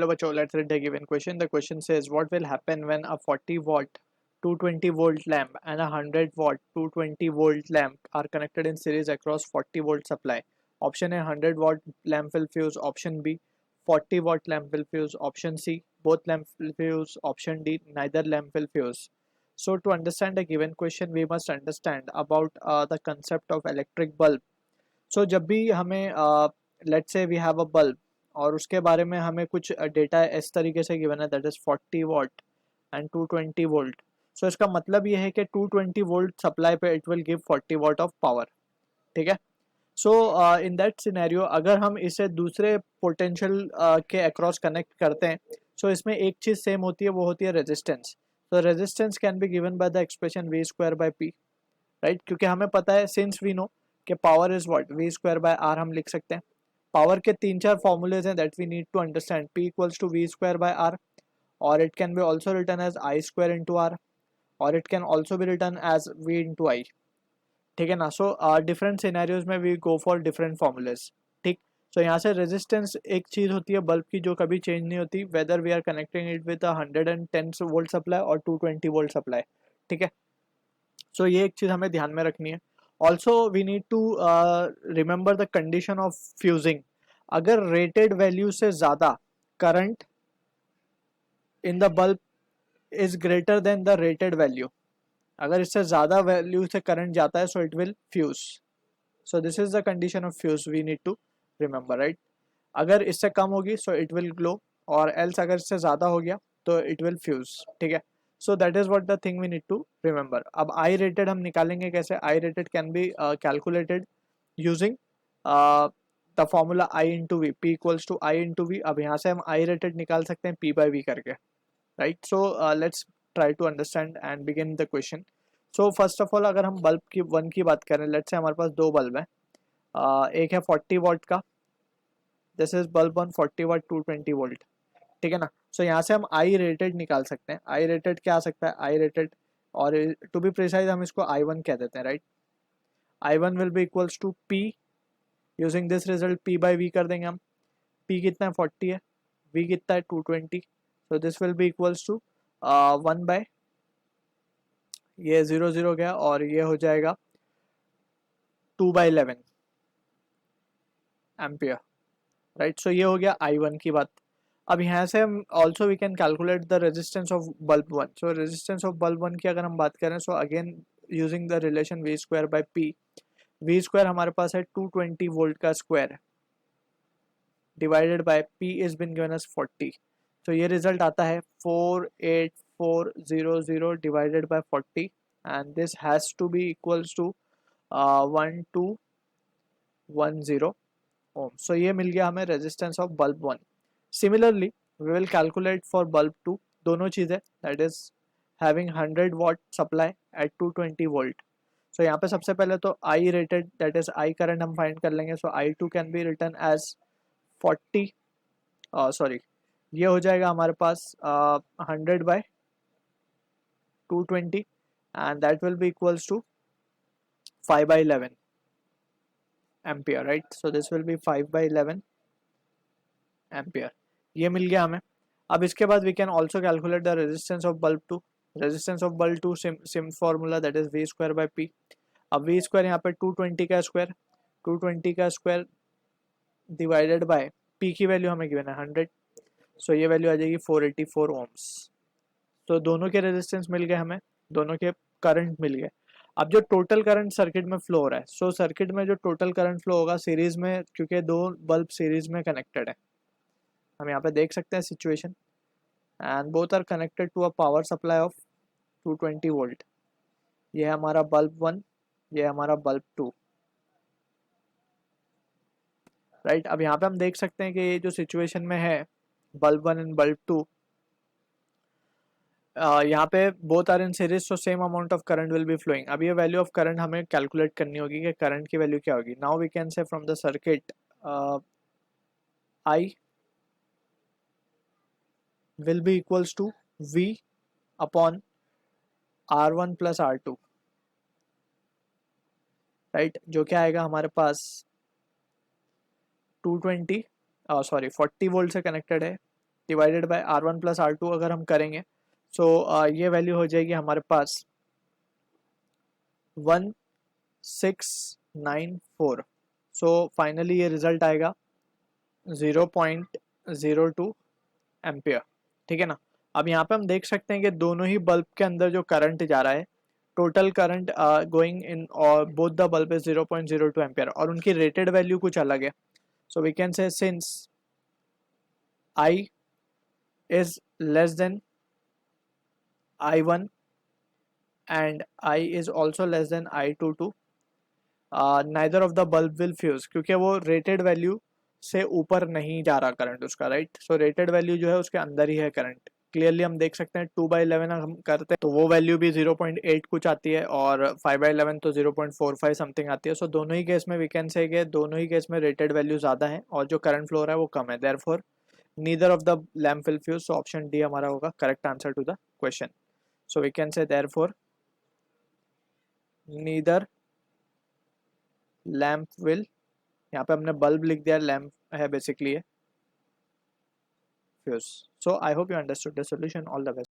Hello बच्चों, let's read the given question. The question says, what will happen when a 40 watt 220 volt lamp and a 100 watt 220 volt lamp are connected in series across 40 volt supply? Option A, 100 watt lamp will fuse. Option B, 40 watt lamp will fuse. Option C, both lamp will fuse. Option D, neither lamp will fuse. So to understand the given question, we must understand about the concept of electric bulb. So जब भी हमें let's say we have a bulb और उसके बारे में हमें कुछ data इस तरीके से गिवन है, that is 40 watt and 220 volt. So इसका मतलब ये है कि 220 वोल्ट सप्लाई पे it will give 40 watt of power. ठीक है. सो इन दैट सिनेरियो अगर हम इसे दूसरे पोटेंशियल के अक्रॉस कनेक्ट करते हैं, सो इसमें एक चीज़ सेम होती है, वो होती है रेजिस्टेंस. तो resistance can be given by the expression V square by P, right. क्योंकि हमें पता है, सिंस वी नो कि power is what, V square by R हम लिख सकते हैं. पावर के तीन चार फॉर्मूलेज हैं that we need to understand. P equals to V square by R, और it can be also written as I square into R, और it can also be written as V into I. ठीक है ना. So different scenarios में we go for different formulae. ठीक. So यहाँ से resistance एक चीज़ होती है बल्ब की जो कभी चेंज नहीं होती, whether we are connecting it with 110 volt supply और 220 वोल्ट सप्लाई. ठीक है. सो ये एक चीज़ हमें ध्यान में रखनी है. Also we need to remember the condition of fusing. अगर रेटेड वैल्यू से ज़्यादा current in the bulb is greater than the rated value, अगर इससे ज़्यादा वैल्यू से करंट जाता है, so it will fuse. So this is the condition of fuse we need to remember, right. अगर इससे कम होगी सो इट विल ग्लो, और एल्स अगर इससे ज़्यादा हो गया तो इट विल फ्यूज. ठीक है. So that is what the thing we need to remember. अब आई रेटेड हम निकालेंगे कैसे? I rated can be calculated using the formula I into V, P equals to I into V. अब यहाँ से हम आई रेटेड निकाल सकते हैं पी बाई वी करके, right. So let's try to understand and begin the question. So first of all अगर हम बल्ब की वन की बात करें, लेट्स से हमारे पास दो बल्ब हैं. एक है 40 वॉट का, this is bulb one 40 watt 220 volt. ठीक है ना. सो यहाँ से हम आई रेटेड निकाल सकते हैं. आई रेटेड क्या आ सकता है? आई रेटेड, और टू बी प्रिसाइज हम इसको आई वन कह देते हैं, right. I one will be equals to P. Using this result P by V कर देंगे हम. पी कितना है? 40 है. वी कितना है? 220. So this will be equals to 1 by, ये 0 0 गया, और ये हो जाएगा 2/11 एम्पियर, राइट. सो ये हो गया आई वन की बात. अब यहाँ से हम also we can calculate the resistance of bulb one. So resistance of bulb one की अगर हम बात करें, so again using the relation V square by P. V square हमारे पास है 220 वोल्ट का square divided by P is been given as 40. तो ये रिजल्ट आता है 48400 divided by 40, and this has to be equals to 1210 ohm. So ये मिल गया हमें resistance of bulb one. Similarly we will calculate for bulb two. दोनों चीज़ें, that is having 100 watt supply at 220 volt. So यहाँ पे सबसे पहले तो I rated, that is I current हम फाइंड कर लेंगे. So I two can be written as 40, sorry, ये हो जाएगा हमारे पास 100 by 220, and that will be equals to 5/11 ampere, right. So this will B 5/11 ampere. ये मिल गया हमें. अब इसके बाद we can also calculate the resistance of bulb two. Resistance of bulb two same formula, that is V square by P. अब V square यहाँ पे 220 का स्क्वायर, 220 का स्क्वायर डिवाइडेड बाय पी की वैल्यू हमें गिवन है 100. सो ये वैल्यू आ जाएगी 484 ओम्स. तो दोनों के रेजिस्टेंस मिल गए हमें, दोनों के करंट मिल गए. अब जो टोटल करंट सर्किट में फ्लो हो रहा है, सो सर्किट में जो टोटल करंट फ्लो होगा सीरीज में, क्योंकि दो बल्ब सीरीज में कनेक्टेड है, हम यहाँ पे देख सकते हैं situation, and both are connected to a power supply of 220 volt. ये है हमारा बल्ब वन, ये है हमारा बल्ब टू, राइट. अब यहाँ पे हम देख सकते हैं कि ये जो सिचुएशन में है bulb one and bulb two, यहाँ पे both are in series, so same amount of current will be flowing. अब ये वैल्यू ऑफ करंट हमें कैलकुलेट करनी होगी कि करंट की वैल्यू क्या होगी. Now we can say from the circuit I will be equals to V upon R1 plus R2, right. जो क्या आएगा हमारे पास 220, सॉरी 40 वोल्ट से कनेक्टेड है, divided bye R1 plus R2 अगर हम करेंगे सो ये वैल्यू हो जाएगी हमारे पास 1694। सो फाइनली ये रिजल्ट आएगा 0.02 एम्पियर, ठीक है ना। अब यहाँ पे हम देख सकते हैं कि दोनों ही बल्ब के अंदर जो करंट जा रहा है, टोटल करंट गोइंग इन और both the bulb is 0.02 ampere और उनकी रेटेड वैल्यू कुछ अलग है। So we can say since I is less than I1 and I is also less than I22, neither of the bulb will fuse, क्योंकि वो rated value से ऊपर नहीं जा रहा करंट उसका, राइट। सो रेटेड वैल्यू जो है उसके अंदर ही है करंट। क्लियरली हम देख सकते हैं 2/11 हम करते हैं तो वो वैल्यू भी 0.8 कुछ आती है और 5/11 तो 0.45 समथिंग आती है। सो दोनों ही केस में वी कैन से कि दोनों ही केस में रेटेड वैल्यू ज़्यादा है और जो करंट फ्लो रहा है वो कम है। Therefore neither of the lamp will fuse, so option D हमारा होगा correct answer to the question. So we can say therefore neither lamp will, यहाँ पे हमने bulb लिख दिया, lamp है basically ये fuse. So I hope you understood the solution. All the best.